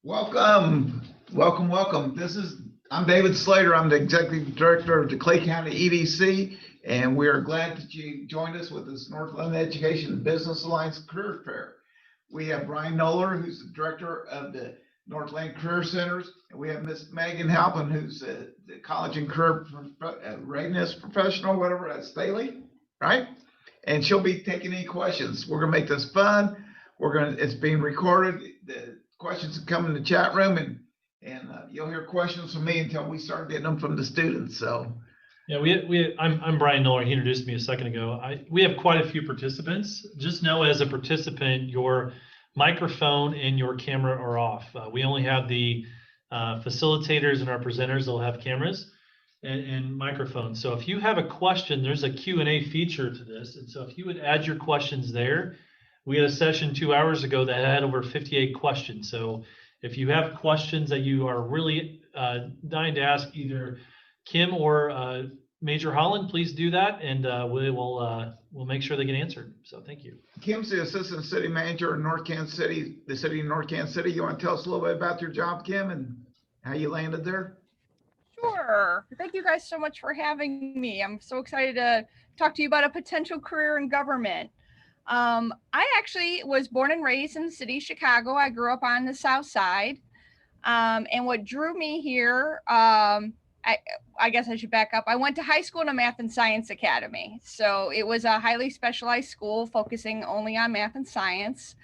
Welcome, welcome. I'm David Slater. I'm the Executive Director of the Clay County EDC, and we are glad that you joined us with this Northland Education and Business Alliance Career Fair. We have Brian Noller, who's the Director of the Northland Career Centers, and we have Miss Megan Halpin, who's the College and Career Readiness Professional, whatever, at Staley, right? And she'll be taking any questions. We're gonna make this fun. It's being recorded. The questions come in the chat room, and you'll hear questions from me until we start getting them from the students. So yeah, I'm Brian Noller. He introduced me a second ago. We have quite a few participants. Just know, as a participant, your microphone and your camera are off. We only have the facilitators and our presenters. They'll have cameras and microphones. So if you have a question, there's a Q&A feature to this, and so if you would add your questions there. We had a session 2 hours ago that had over 58 questions. So if you have questions that you are really dying to ask either Kim or Major Holland, please do that, and we'll make sure they get answered. So thank you. Kim's the Assistant City Manager in North Kansas City, the city of North Kansas City. You want to tell us a little bit about your job, Kim, and how you landed there? Sure. Thank you guys so much for having me. I'm so excited to talk to you about a potential career in government. I actually was born and raised in the city of Chicago. I grew up on the South Side. And what drew me here, I guess I should back up. I went to high school in a math and science academy. So it was a highly specialized school focusing only on math and science.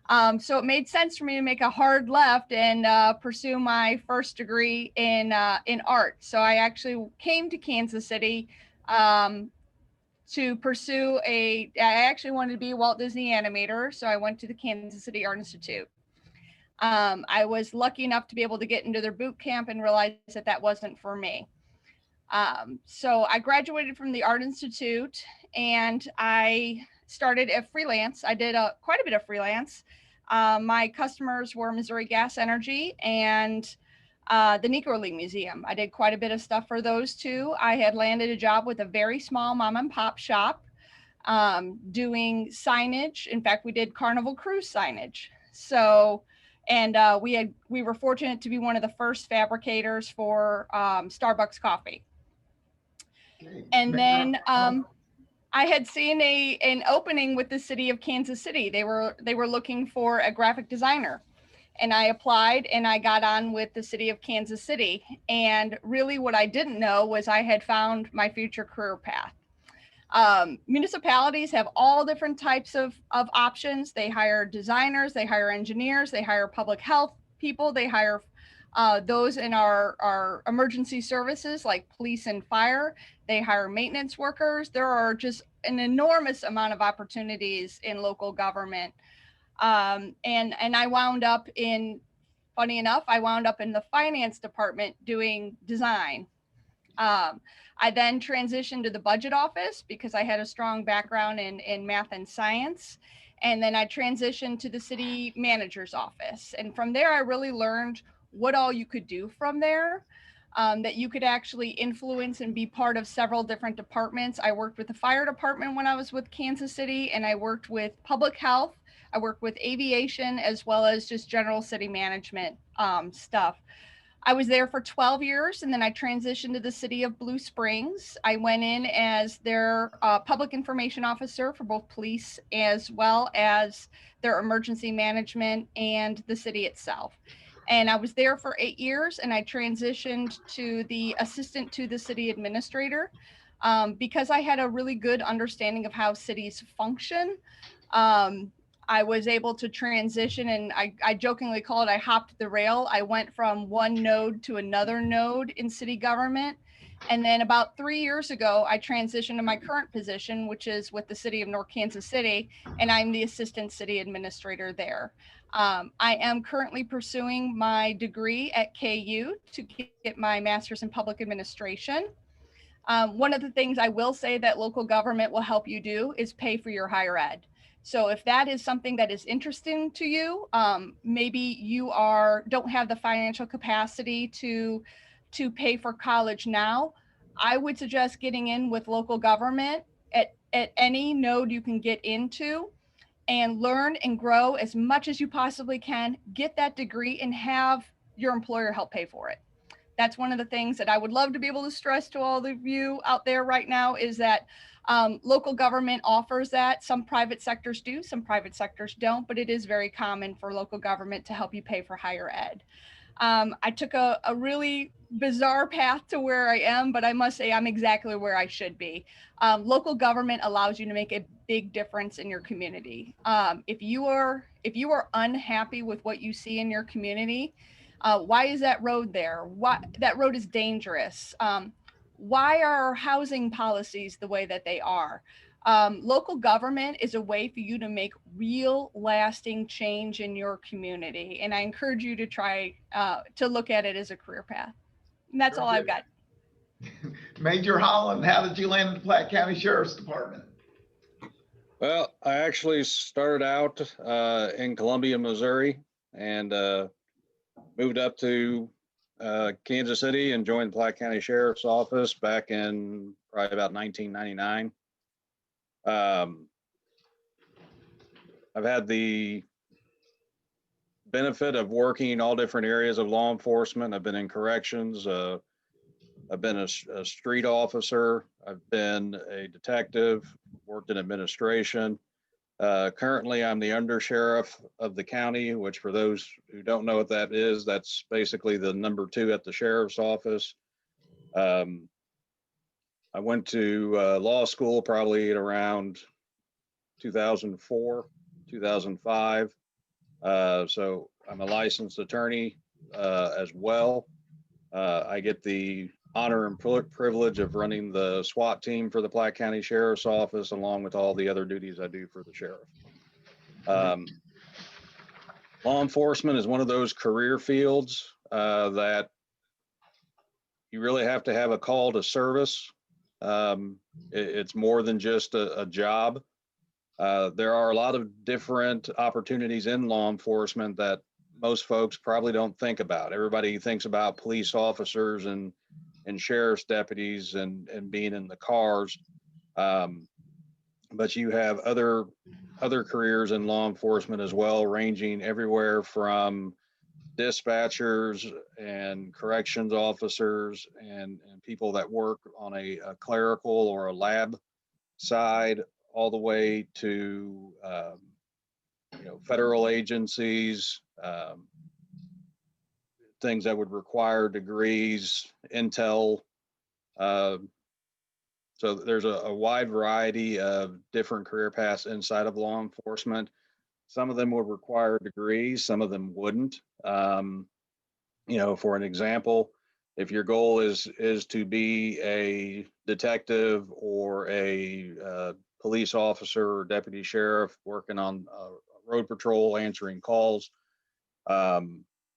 So it made sense for me to make a hard left and pursue my first degree in art. So I actually came to Kansas City to pursue I actually wanted to be a Walt Disney animator. So I went to the Kansas City Art Institute. I was lucky enough to be able to get into their boot camp and realize that that wasn't for me. So I graduated from the Art Institute and I started a freelance. I did quite a bit of freelance. My customers were Missouri Gas Energy and the Negro League Museum. I did quite a bit of stuff for those two. I had landed a job with a very small mom and pop shop doing signage. In fact, we did Carnival Cruise signage. So, and we were fortunate to be one of the first fabricators for Starbucks coffee. Okay. And then I had seen an opening with the city of Kansas City. They were looking for a graphic designer. And I applied and I got on with the city of Kansas City. And really what I didn't know was I had found my future career path. Municipalities have all different types of options. They hire designers, they hire engineers, they hire public health people, they hire those in our emergency services like police and fire. They hire maintenance workers. There are just an enormous amount of opportunities in local government. And I wound up funny enough, I wound up in the finance department doing design. I then transitioned to the budget office because I had a strong background in math and science. And then I transitioned to the city manager's office. And from there, I really learned what all you could do from there, that you could actually influence and be part of several different departments. I worked with the fire department when I was with Kansas City, and I worked with public health. I worked with aviation as well as just general city management stuff. I was there for 12 years and then I transitioned to the city of Blue Springs. I went in as their public information officer for both police as well as their emergency management and the city itself. And I was there for 8 years and I transitioned to the assistant to the city administrator because I had a really good understanding of how cities function. I was able to transition, and I jokingly call it, I hopped the rail. I went from one node to another node in city government. And then about 3 years ago, I transitioned to my current position, which is with the city of North Kansas City, and I'm the assistant city administrator there. I am currently pursuing my degree at KU to get my master's in public administration. One of the things I will say that local government will help you do is pay for your higher ed. So if that is something that is interesting to you, maybe you don't have the financial capacity to pay for college now, I would suggest getting in with local government at any node you can get into. and learn and grow as much as you possibly can, get that degree and have your employer help pay for it. That's one of the things that I would love to be able to stress to all of you out there right now is that local government offers that. Some private sectors do, some private sectors don't, but it is very common for local government to help you pay for higher ed. I took a really bizarre path to where I am, but I must say I'm exactly where I should be. Local government allows you to make a big difference in your community. If you are unhappy with what you see in your community, why is that road there? Why that road is dangerous? Why are our housing policies the way that they are? Local government is a way for you to make real lasting change in your community. And I encourage you to try to look at it as a career path. And that's all I've got. Major Holland, how did you land in the Platte County Sheriff's Department? Well, I actually started out in Columbia, Missouri, and moved up to Kansas City and joined the Platte County Sheriff's Office back in probably about 1999. I've had the benefit of working in all different areas of law enforcement. I've been in corrections. I've been a street officer. I've been a detective, worked in administration. Currently, I'm the undersheriff of the county, which for those who don't know what that is, that's basically the number 2 at the sheriff's office. I went to law school probably at around 2004, 2005. So I'm a licensed attorney as well. I get the honor and privilege of running the SWAT team for the Platte County Sheriff's Office, along with all the other duties I do for the sheriff. Law enforcement is one of those career fields that you really have to have a call to service. It's more than just a job. There are a lot of different opportunities in law enforcement that most folks probably don't think about. Everybody thinks about police officers and sheriff's deputies and being in the cars. But you have other careers in law enforcement as well, ranging everywhere from dispatchers and corrections officers and people that work on a clerical or a lab side, all the way to federal agencies, things that would require degrees, intel. So there's a wide variety of different career paths inside of law enforcement. Some of them would require degrees, some of them wouldn't. For an example, if your goal is to be a detective or a police officer or deputy sheriff working on road patrol, answering calls,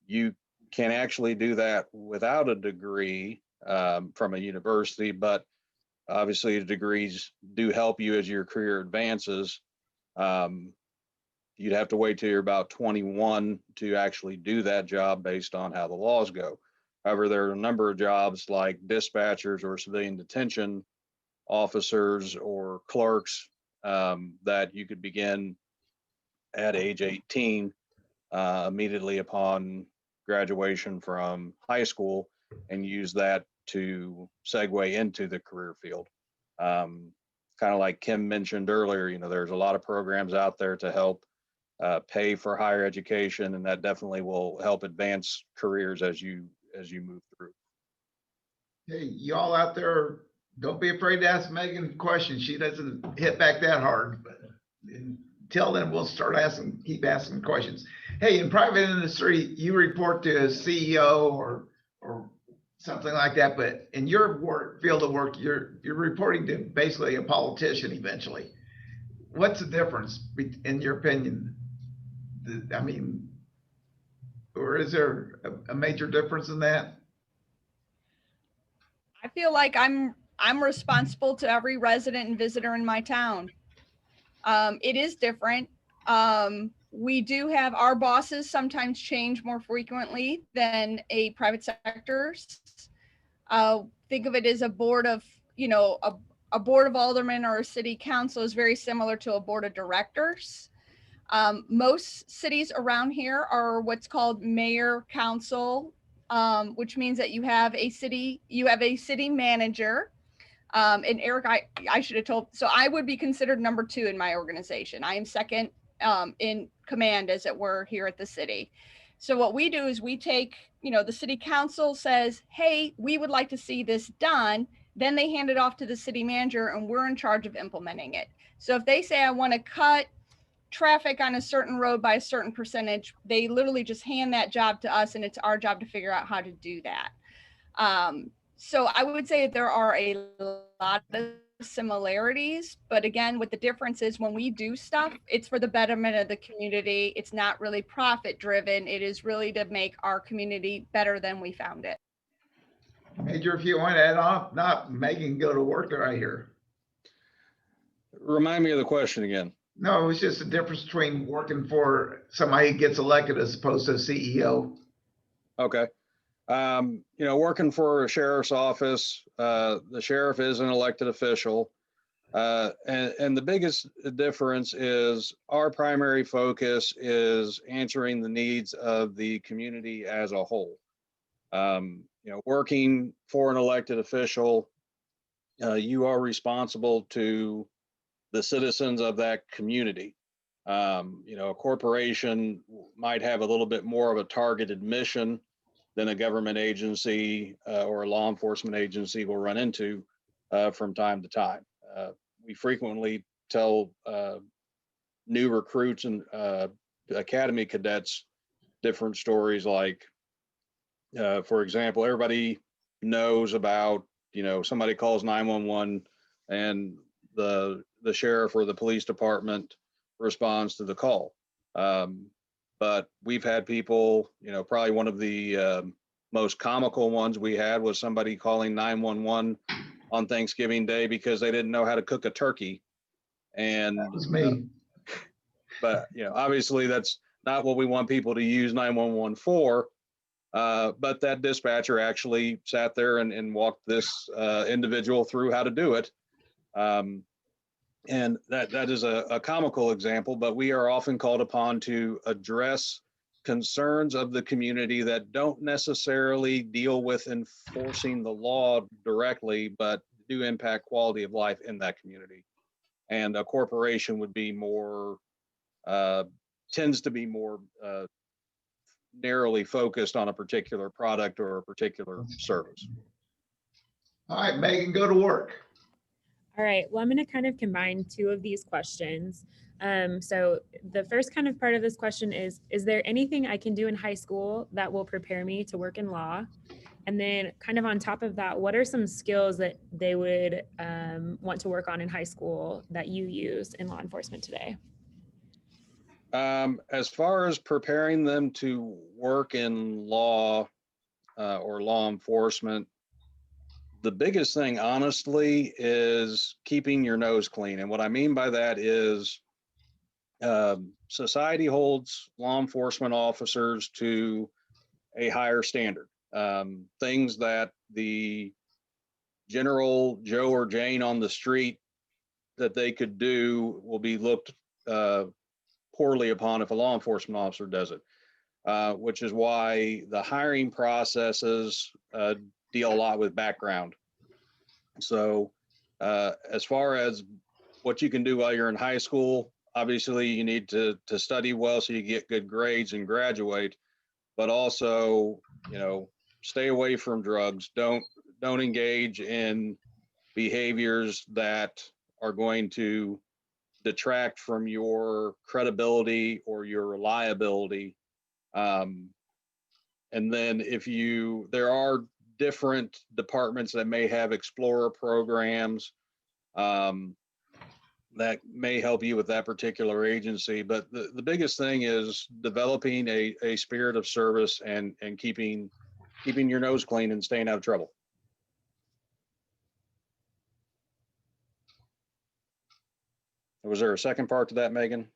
you can actually do that without a degree from a university, but obviously the degrees do help you as your career advances. You'd have to wait till you're about 21 to actually do that job based on how the laws go. However, there are a number of jobs like dispatchers or civilian detention officers or clerks that you could begin at age 18 immediately upon graduation from high school and use that to segue into the career field. Kind of like Kim mentioned earlier, there's a lot of programs out there to help pay for higher education, and that definitely will help advance careers as you move through. Hey, y'all out there, don't be afraid to ask Megan questions. She doesn't hit back that hard, but until then, we'll keep asking questions. Hey, in private industry, you report to a CEO or something like that, but in your field of work, you're reporting to basically a politician eventually. What's the difference in your opinion? I mean, or is there a major difference in that? I feel like I'm responsible to every resident and visitor in my town. It is different. We do have our bosses sometimes change more frequently than a private sector's. Think of it as a board of, a board of aldermen or a city council is very similar to a board of directors. Most cities around here are what's called mayor council, which means that you have a city manager. And Eric, I should have told, so I would be considered number 2 in my organization. I am second in command, as it were, here at the city. So what we do is we take, the city council says, hey, we would like to see this done. Then they hand it off to the city manager and we're in charge of implementing it. So if they say, I want to cut traffic on a certain road by a certain percentage, they literally just hand that job to us and it's our job to figure out how to do that. So I would say there are a lot of similarities, but again, what the difference is when we do stuff, it's for the betterment of the community. It's not really profit driven. It is really to make our community better than we found it. Major, if you want to add on, not making go to work right here. Remind me of the question again. No, it was just the difference between working for somebody who gets elected as opposed to a CEO. Okay. Working for a sheriff's office, the sheriff is an elected official. And the biggest difference is our primary focus is answering the needs of the community as a whole. Working for an elected official, you are responsible to the citizens of that community. A corporation might have a little bit more of a targeted mission than a government agency or a law enforcement agency will run into from time to time. We frequently tell new recruits and academy cadets different stories like, for example, everybody knows about, somebody calls 911 and the sheriff or the police department responds to the call. But we've had people, probably one of the most comical ones we had was somebody calling 911 on Thanksgiving Day because they didn't know how to cook a turkey. And that was me. But obviously that's not what we want people to use 911 for. But that dispatcher actually sat there and walked this individual through how to do it. And that is a comical example, but we are often called upon to address concerns of the community that don't necessarily deal with enforcing the law directly, but do impact quality of life in that community. And a corporation would be more, tends to be more narrowly focused on a particular product or a particular service. All right, Megan, go to work. All right, well, I'm going to kind of combine 2 of these questions. So the first kind of part of this question is there anything I can do in high school that will prepare me to work in law? And then kind of on top of that, what are some skills that they would want to work on in high school that you use in law enforcement today? As far as preparing them to work in law or law enforcement, the biggest thing, honestly, is keeping your nose clean. And what I mean by that is society holds law enforcement officers to a higher standard. Things that the general Joe or Jane on the street that they could do will be looked poorly upon if a law enforcement officer does it, which is why the hiring processes deal a lot with background. So as far as what you can do while you're in high school, obviously you need to study well so you get good grades and graduate, but also, stay away from drugs. Don't engage in behaviors that are going to detract from your credibility or your reliability. And then there are different departments that may have explorer programs that may help you with that particular agency. But the biggest thing is developing a spirit of service and keeping your nose clean and staying out of trouble. Was there a second part to that, Megan?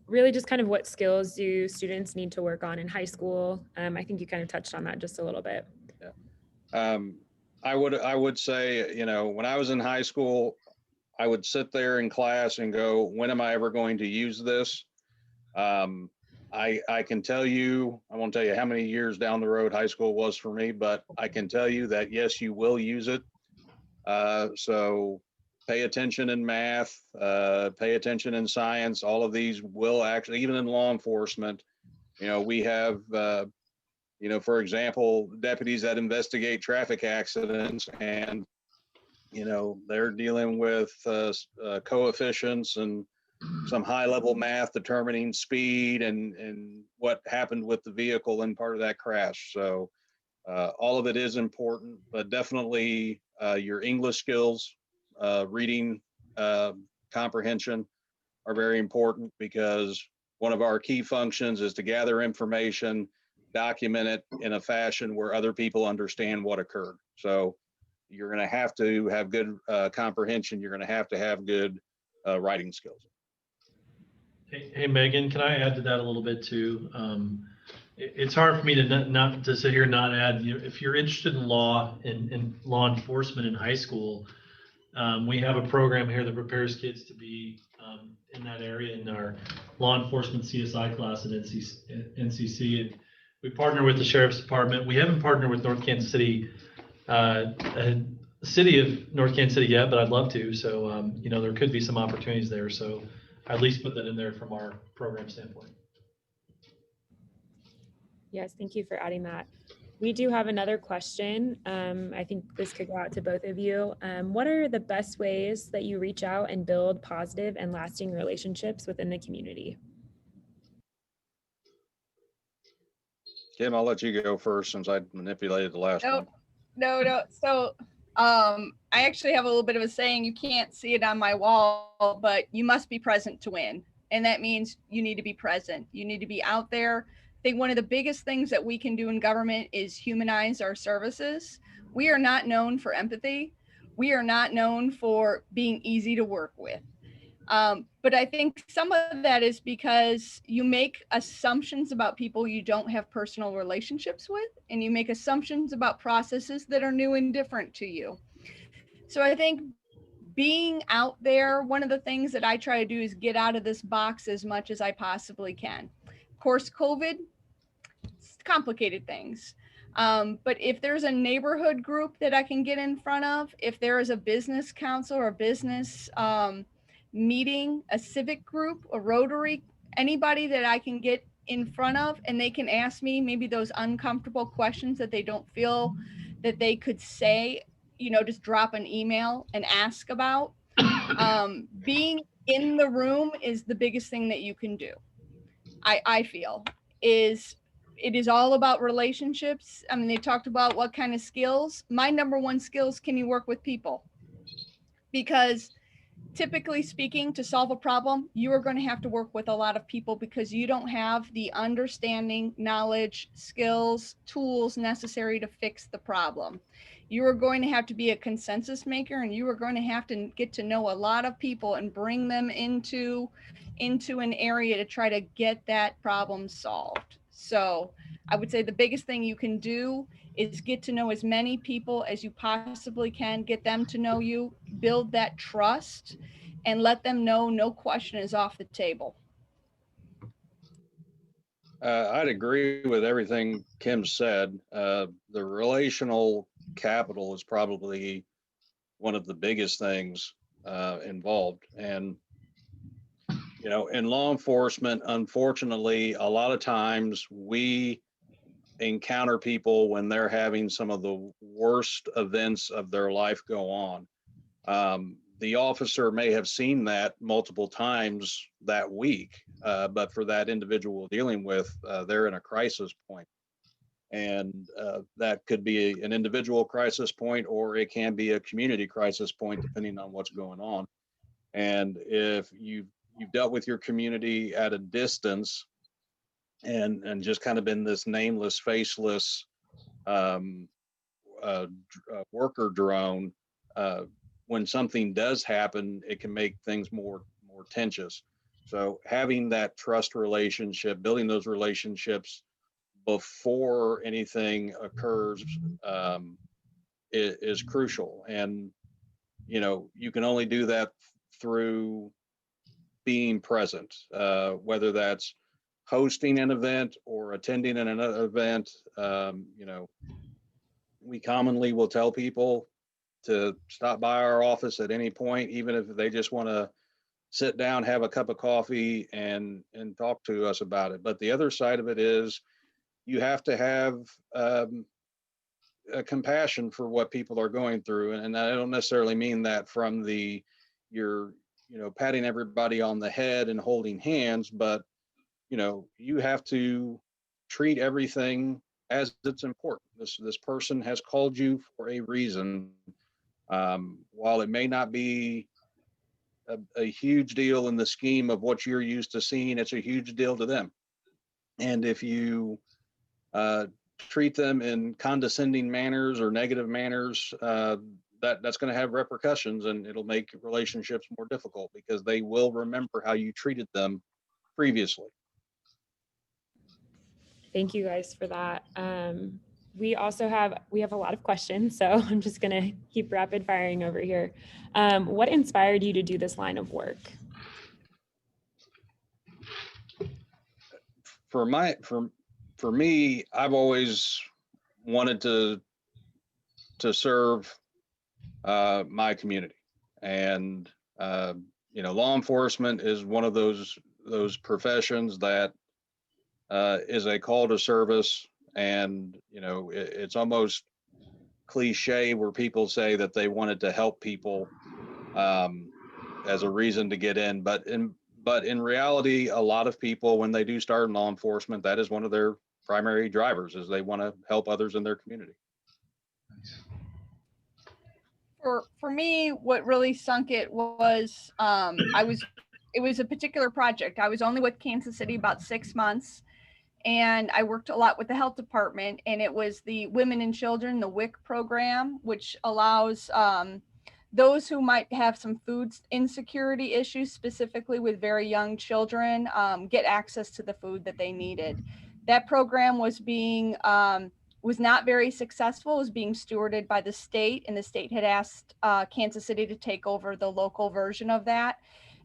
Really just kind of what skills do students need to work on in high school? I think you kind of touched on that just a little bit. Yeah. I would say, when I was in high school, I would sit there in class and go, when am I ever going to use this? I can tell you, I won't tell you how many years down the road high school was for me, but I can tell you that yes, you will use it. So pay attention in math, pay attention in science. All of these will actually, even in law enforcement, we have, for example, deputies that investigate traffic accidents, and, they're dealing with coefficients and some high level math determining speed and what happened with the vehicle in part of that crash. So all of it is important, but definitely your English skills, reading comprehension are very important, because one of our key functions is to gather information, document it in a fashion where other people understand what occurred. So you're going to have good comprehension. You're going to have good writing skills. Hey, Megan, can I add to that a little bit too? It's hard for me to not to sit here and not add. If you're interested in law and law enforcement in high school, we have a program here that prepares kids to be in that area in our law enforcement CSI class at NCC. And we partner with the Sheriff's Department. We haven't partnered with North Kansas City, city of North Kansas City yet, but I'd love to. So, there could be some opportunities there. So I at least put that in there from our program standpoint. Yes, thank you for adding that. We do have another question. I think this could go out to both of you. What are the best ways that you reach out and build positive and lasting relationships within the community? Kim, I'll let you go first since I manipulated the last one. No. So I actually have a little bit of a saying. You can't see it on my wall, but you must be present to win. And that means you need to be present. You need to be out there. I think one of the biggest things that we can do in government is humanize our services. We are not known for empathy. We are not known for being easy to work with. But I think some of that is because you make assumptions about people you don't have personal relationships with, and you make assumptions about processes that are new and different to you. So I think being out there, one of the things that I try to do is get out of this box as much as I possibly can. Of course, COVID, it's complicated things. But if there's a neighborhood group that I can get in front of, if there is a business council or a business meeting, a civic group, a Rotary, anybody that I can get in front of, and they can ask me maybe those uncomfortable questions that they don't feel that they could say, just drop an email and ask about. Being in the room is the biggest thing that you can do. I feel it is all about relationships. I mean, they talked about what kind of skills. My number one skill is, can you work with people? Because typically speaking, to solve a problem, you are going to have to work with a lot of people, because you don't have the understanding, knowledge, skills, tools necessary to fix the problem. You are going to have to be a consensus maker, and you are going to have to get to know a lot of people and bring them into an area to try to get that problem solved. So I would say the biggest thing you can do is get to know as many people as you possibly can, get them to know you, build that trust, and let them know no question is off the table. I'd agree with everything Kim said. The relational capital is probably one of the biggest things involved. And, in law enforcement, unfortunately, a lot of times we encounter people when they're having some of the worst events of their life go on. The officer may have seen that multiple times that week, but for that individual dealing with, they're in a crisis point. And that could be an individual crisis point, or it can be a community crisis point, depending on what's going on. And if you've dealt with your community at a distance and just kind of been this nameless, faceless worker drone, when something does happen, it can make things more tense. So having that trust relationship, building those relationships before anything occurs is crucial. And you can only do that through being present, whether that's hosting an event or attending an event. We commonly will tell people to stop by our office at any point, even if they just want to sit down, have a cup of coffee and talk to us about it. But the other side of it is you have to have a compassion for what people are going through. And I don't necessarily mean that from you're patting everybody on the head and holding hands, but you have to treat everything as it's important. This person has called you for a reason. While it may not be a huge deal in the scheme of what you're used to seeing, it's a huge deal to them. And if you treat them in condescending manners or negative manners, that's going to have repercussions, and it'll make relationships more difficult because they will remember how you treated them previously. Thank you guys for that. We have a lot of questions, so I'm just going to keep rapid firing over here. What inspired you to do this line of work? For me, I've always wanted to serve my community, and law enforcement is one of those professions that is a call to service. And it's almost cliche where people say that they wanted to help people as a reason to get in, but in reality, a lot of people, when they do start in law enforcement, that is one of their primary drivers, is they want to help others in their community. For me, what really sunk it was it was a particular project. I was only with Kansas City about 6 months, and I worked a lot with the health department, and it was the Women and Children, the WIC program, which allows those who might have some food insecurity issues, specifically with very young children, get access to the food that they needed. That program was not very successful. It was being stewarded by the state, and the state had asked Kansas City to take over the local version of that.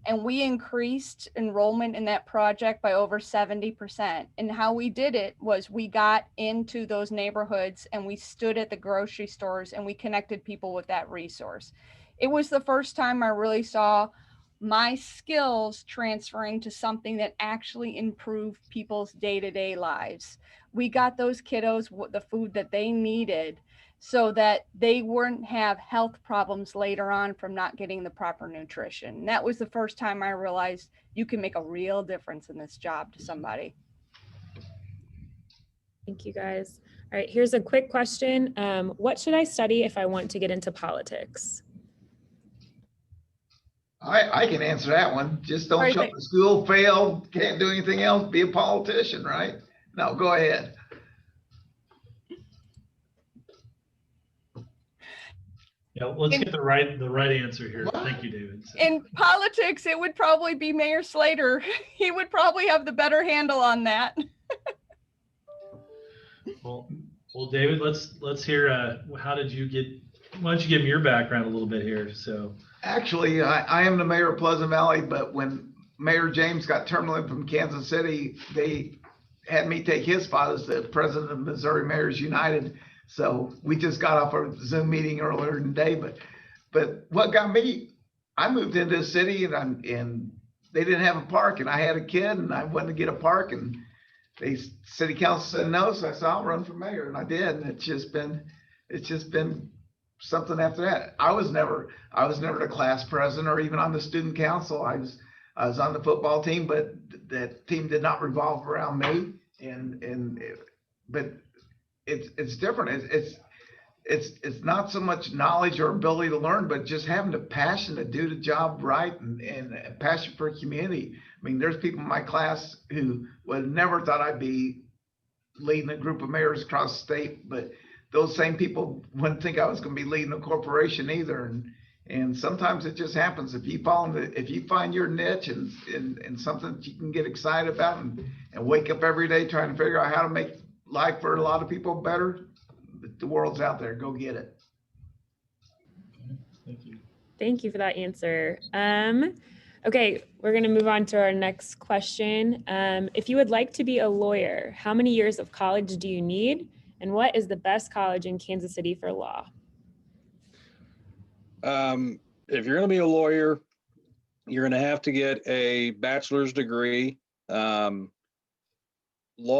And we increased enrollment in that project by over 70%. And how we did it was we got into those neighborhoods and we stood at the grocery stores and we connected people with that resource. It was the first time I really saw my skills transferring to something that actually improved people's day-to-day lives. We got those kiddos the food that they needed so that they wouldn't have health problems later on from not getting the proper nutrition. And that was the first time I realized you can make a real difference in this job to somebody. Thank you, guys. All right, here's a quick question. What should I study if I want to get into politics? I can answer that one. Just don't show up to school, fail, can't do anything else, be a politician, right? No, go ahead. Yeah, let's get the right answer here. Thank you, David. In politics, it would probably be Mayor Slater. He would probably have the better handle on that. Well, David, let's hear. Why don't you give me your background a little bit here? So, actually, I am the mayor of Pleasant Valley, but when Mayor James got terminated from Kansas City, they had me take his spot as the president of Missouri Mayors United. So we just got off a Zoom meeting earlier today, but what got me, I moved into the city and they didn't have a park, and I had a kid and I wanted to get a park, and city council said no. So I said, I'll run for mayor, and I did. And it's just been something after that. I was never the class president or even on the student council. I was on the football team, but that team did not revolve around me. But it's different. It's not so much knowledge or ability to learn, but just having the passion to do the job right and a passion for community. I mean, there's people in my class who would have never thought I'd be leading a group of mayors across the state, but those same people wouldn't think I was going to be leading a corporation either. And sometimes it just happens. If you find your niche and something that you can get excited about and wake up every day trying to figure out how to make life for a lot of people better, the world's out there. Go get it. Thank Thank you for that answer. Okay, we're going to move on to our next question. If you would like to be a lawyer, how many years of college do you need? And what is the best college in Kansas City for law? If you're going to be a lawyer, you're going to have to get a bachelor's degree. Law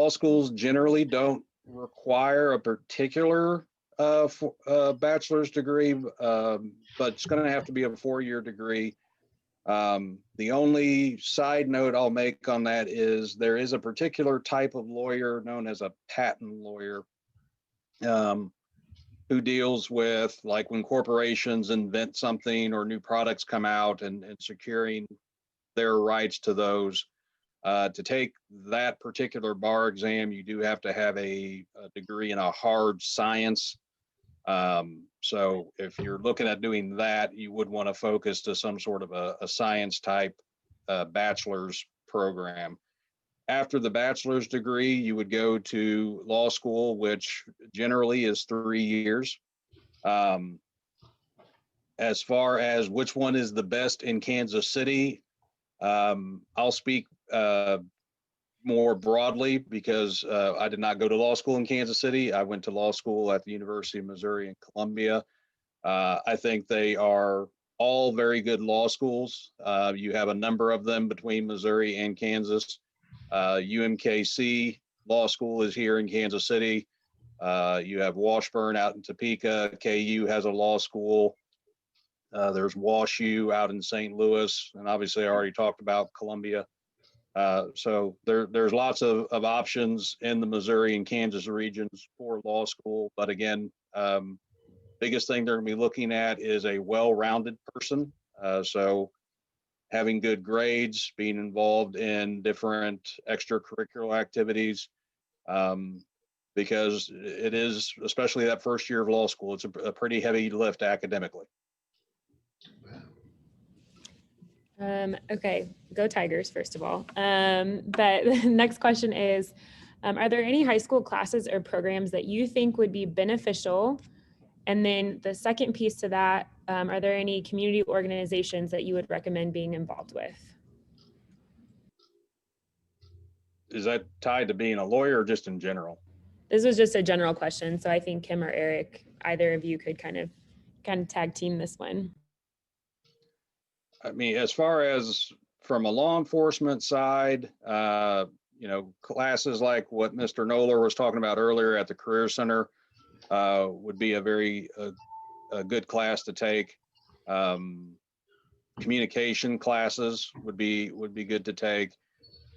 schools generally don't require a particular bachelor's degree, but it's going to have to be a 4-year degree. The only side note I'll make on that is there is a particular type of lawyer known as a patent lawyer, who deals with, like, when corporations invent something or new products come out, and securing their rights to those. To take that particular bar exam, you do have to have a degree in a hard science. So if you're looking at doing that, you would want to focus to some sort of a science type bachelor's program. After the bachelor's degree, you would go to law school, which generally is 3 years. As far as which one is the best in Kansas City, I'll speak more broadly because I did not go to law school in Kansas City. I went to law school at the University of Missouri in Columbia. I think they are all very good law schools. You have a number of them between Missouri and Kansas. UMKC Law School is here in Kansas City. You have Washburn out in Topeka. KU has a law school. There's WashU out in St. Louis, and obviously I already talked about Columbia. So there's lots of options in the Missouri and Kansas regions for law school. But again, biggest thing they're going to be looking at is a well-rounded person. So having good grades, being involved in different extracurricular activities, because it is, especially that first year of law school, it's a pretty heavy lift academically. Okay, go Tigers, first of all. But the next question is, are there any high school classes or programs that you think would be beneficial? And then the second piece to that, are there any community organizations that you would recommend being involved with? Is that tied to being a lawyer or just in general? This was just a general question, so I think Kim or Erik, either of you could kind of tag team this one. I mean, as far as from a law enforcement side, classes like what Mr. Noller was talking about earlier at the Career Center would be a very good class to take. Communication classes would be good to take.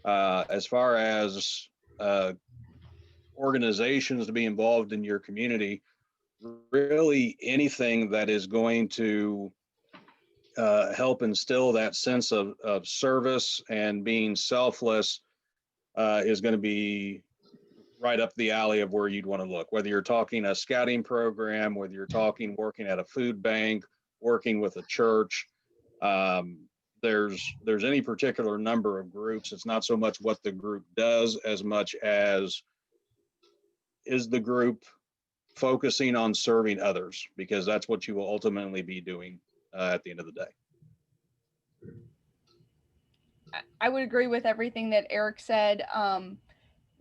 As far as organizations to be involved in your community, really anything that is going to help instill that sense of service and being selfless is going to be right up the alley of where you'd want to look. Whether you're talking a scouting program, whether you're talking working at a food bank, working with a church, there's any particular number of groups. It's not so much what the group does as much as is the group focusing on serving others, because that's what you will ultimately be doing at the end of the day. I would agree with everything that Erik said.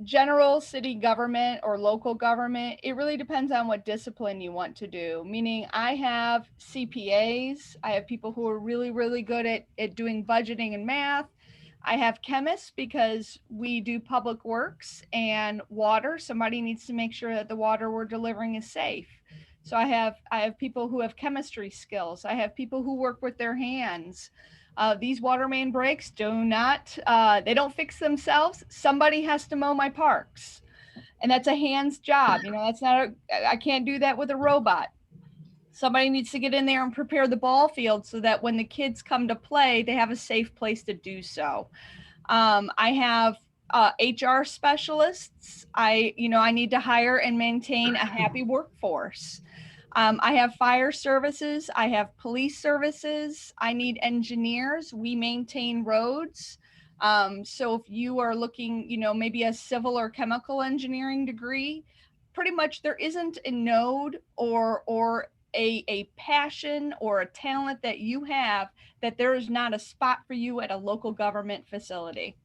General city government or local government, it really depends on what discipline you want to do. Meaning I have CPAs, I have people who are really, really good at doing budgeting and math. I have chemists because we do public works and water. Somebody needs to make sure that the water we're delivering is safe. So I have people who have chemistry skills. I have people who work with their hands. These water main breaks they don't fix themselves. Somebody has to mow my parks, and that's a hands job. I can't do that with a robot. Somebody needs to get in there and prepare the ball field so that when the kids come to play, they have a safe place to do so. I have HR specialists. I need to hire and maintain a happy workforce. I have fire services. I have police services. I need engineers. We maintain roads. So if you are looking, maybe a civil or chemical engineering degree, pretty much there isn't a node or a passion or a talent that you have, that there is not a spot for you at a local government facility.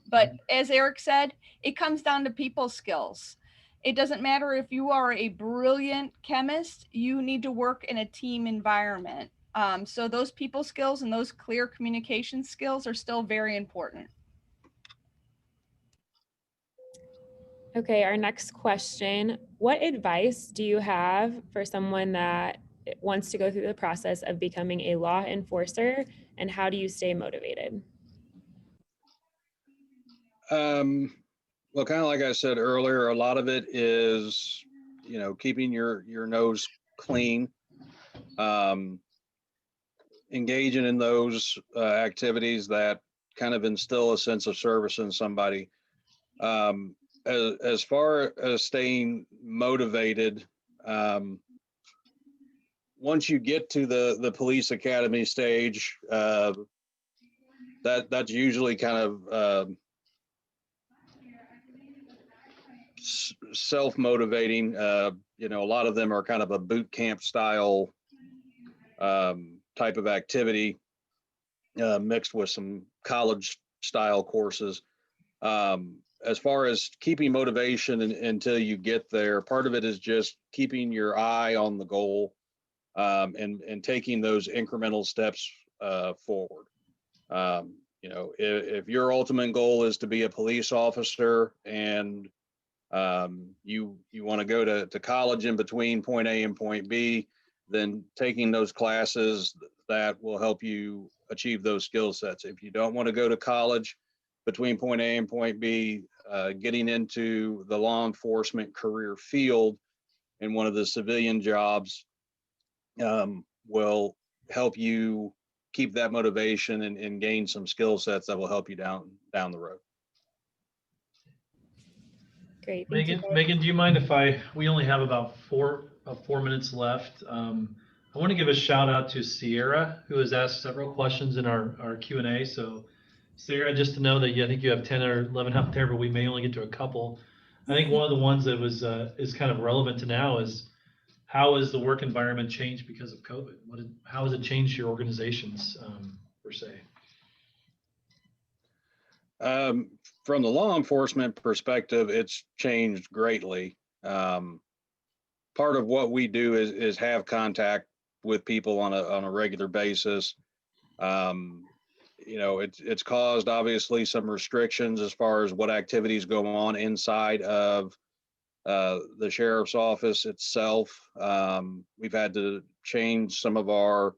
But as Erik said, it comes down to people skills. It doesn't matter if you are a brilliant chemist, you need to work in a team environment. So those people skills and those clear communication skills are still very important. Okay, our next question. What advice do you have for someone that wants to go through the process of becoming a law enforcer, and how do you stay motivated? Well, kind of like I said earlier, a lot of it is, keeping your nose clean, engaging in those activities that kind of instill a sense of service in somebody. As far as staying motivated, once you get to the police academy stage, that's usually kind of self-motivating. A lot of them are kind of a boot camp style type of activity, mixed with some college style courses. As far as keeping motivation until you get there, part of it is just keeping your eye on the goal, and taking those incremental steps forward. If your ultimate goal is to be a police officer, and you want to go to college in between point A and point B, then taking those classes that will help you achieve those skill sets. If you don't want to go to college between point A and point B, getting into the law enforcement career field in one of the civilian jobs will help you keep that motivation and gain some skill sets that will help you down the road. Great. Megan, do you mind if we only have about 4 minutes left. I want to give a shout out to Sierra, who has asked several questions in our Q&A. So Sierra, just to know that I think you have 10 or 11 out there, but we may only get to a couple. I think one of the ones that is kind of relevant to now is, how has the work environment changed because of COVID? How has it changed your organizations, per se? From the law enforcement perspective, it's changed greatly. Part of what we do is have contact with people on a regular basis. It's caused obviously some restrictions as far as what activities go on inside of the sheriff's office itself. We've had to change some of our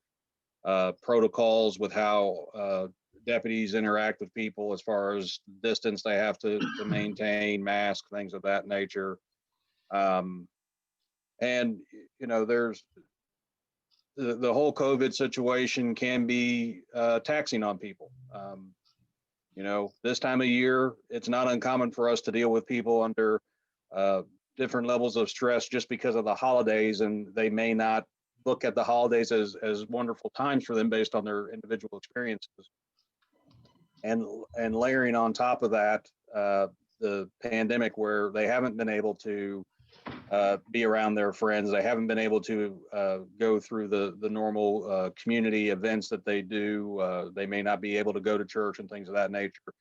protocols with how deputies interact with people, as far as distance they have to maintain, mask, things of that nature. There's the whole COVID situation can be taxing on people. This time of year, it's not uncommon for us to deal with people under different levels of stress just because of the holidays, and they may not look at the holidays as wonderful times for them based on their individual experiences. And layering on top of that, the pandemic, where they haven't been able to be around their friends, they haven't been able to go through the normal community events that they do. They may not be able to go to church and things of that nature.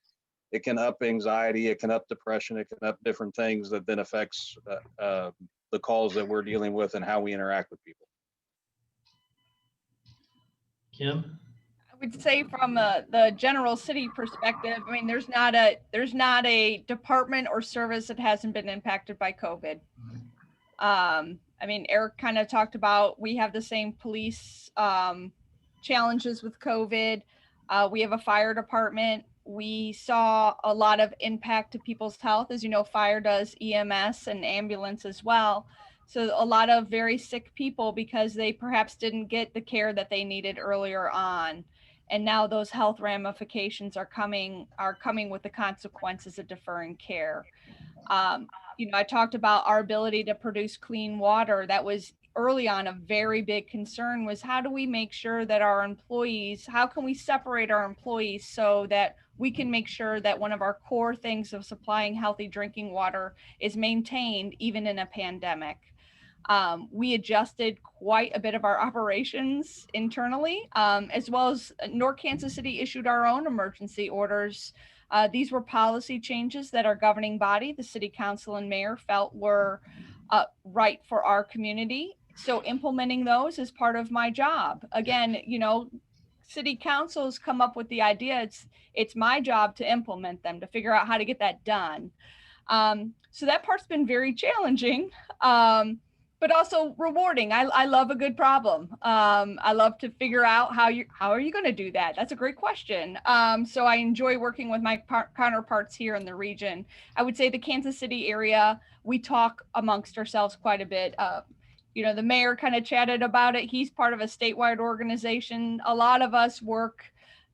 It can up anxiety, it can up depression, it can up different things that then affects the calls that we're dealing with and how we interact with people. Kim? I would say from the general city perspective, I mean, there's not a department or service that hasn't been impacted by COVID. I mean, Erik kind of talked about, we have the same police challenges with COVID. We have a fire department. We saw a lot of impact to people's health. As you know, fire does EMS and ambulance as well. So a lot of very sick people because they perhaps didn't get the care that they needed earlier on. And now those health ramifications are coming with the consequences of deferring care. I talked about our ability to produce clean water. That was early on a very big concern, was how do we make sure that our employees, how can we separate our employees so that we can make sure that one of our core things of supplying healthy drinking water is maintained even in a pandemic. We adjusted quite a bit of our operations internally, as well as North Kansas City issued our own emergency orders. These were policy changes that our governing body, the city council and mayor, felt were right for our community. So implementing those is part of my job. Again, city councils come up with the idea. It's my job to implement them, to figure out how to get that done. So that part's been very challenging, but also rewarding. I love a good problem. I love to figure out how are you going to do that? That's a great question. So I enjoy working with my counterparts here in the region. I would say the Kansas City area, we talk amongst ourselves quite a bit. The mayor kind of chatted about it. He's part of a statewide organization. A lot of us work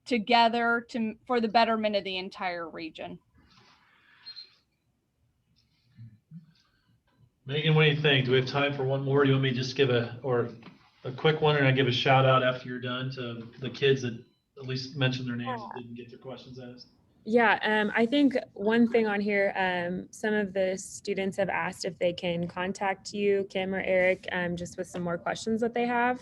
together for the betterment of the entire region. Megan, what do you think? Do we have time for one more? Do you want me to just give a quick one, and I give a shout out after you're done to the kids that at least mentioned their names and didn't get their questions asked? Yeah, I think one thing on here, some of the students have asked if they can contact you, Kim or Erik, just with some more questions that they have.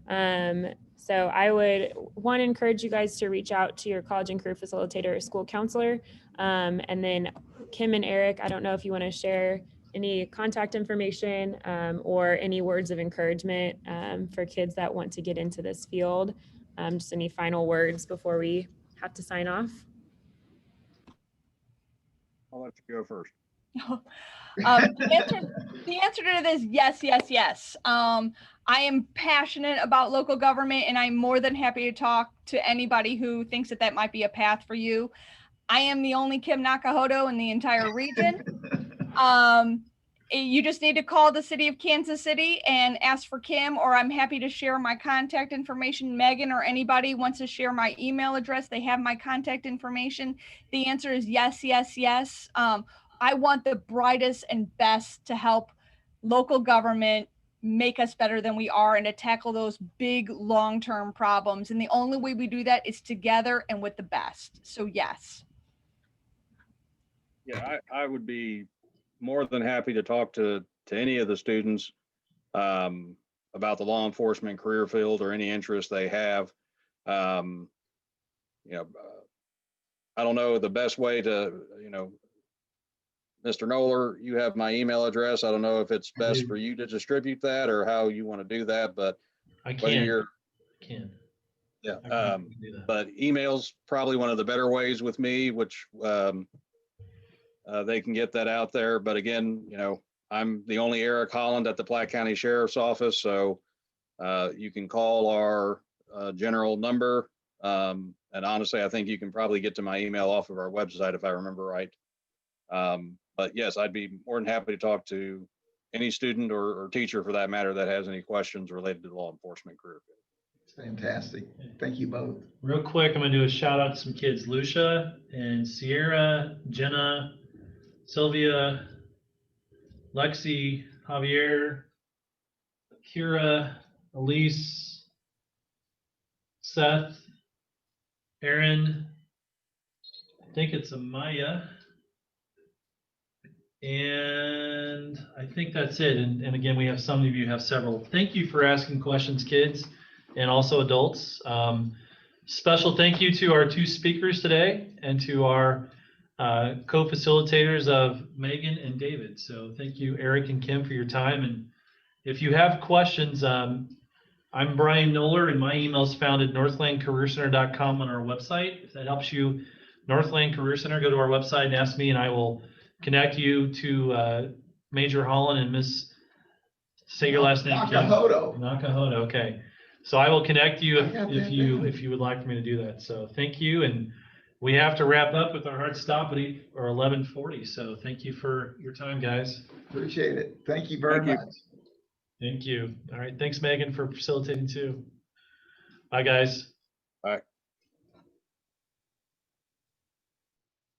So I would encourage you guys to reach out to your college and career facilitator or school counselor. And then Kim and Erik, I don't know if you want to share any contact information or any words of encouragement for kids that want to get into this field. Just any final words before we have to sign off. I'll let you go first. The answer to this, yes, yes, yes. I am passionate about local government, and I'm more than happy to talk to anybody who thinks that might be a path for you. I am the only Kim Nakahodo in the entire region. You just need to call the city of Kansas City and ask for Kim, or I'm happy to share my contact information. Megan or anybody wants to share my email address, they have my contact information. The answer is yes, yes, yes. I want the brightest and best to help local government make us better than we are and to tackle those big long-term problems. And the only way we do that is together and with the best. So yes. Yeah, I would be more than happy to talk to any of the students about the law enforcement career field or any interest they have. I don't know the best way to, Mr. Knoller, you have my email address. I don't know if it's best for you to distribute that or how you want to do that, but I can. Yeah. But email's probably one of the better ways with me, which they can get that out there. But again, I'm the only Erik Holland at the Platte County Sheriff's Office. So you can call our general number. And honestly, I think you can probably get to my email off of our website if I remember right. But yes, I'd be more than happy to talk to any student or teacher for that matter that has any questions related to the law enforcement career field. Fantastic. Thank you both. Real quick, I'm going to do a shout out to some kids, Lucia and Sierra, Jenna, Sylvia, Lexi, Javier, Kira, Elise, Seth, Aaron, I think it's Amaya, and I think that's it. And again, we have some of you have several. Thank you for asking questions, kids, and also adults. Special thank you to our two speakers today and to our co-facilitators of Megan and David. So thank you, Erik and Kim, for your time. And if you have questions, I'm Brian Knoller, and my email is found at northlandcareercenter.com on our website. If that helps you, Northland Career Center, go to our website and ask me, and I will connect you to Major Holland and Miss, say your last name. Nakahodo. Nakahodo. Okay. So I will connect you if you would like for me to do that. So thank you, and we have to wrap up with our hard stop at 11:40. So thank you for your time, guys. Appreciate it. Thank you very much. Thank you. All right. Thanks, Megan, for facilitating too. Bye, guys. Bye.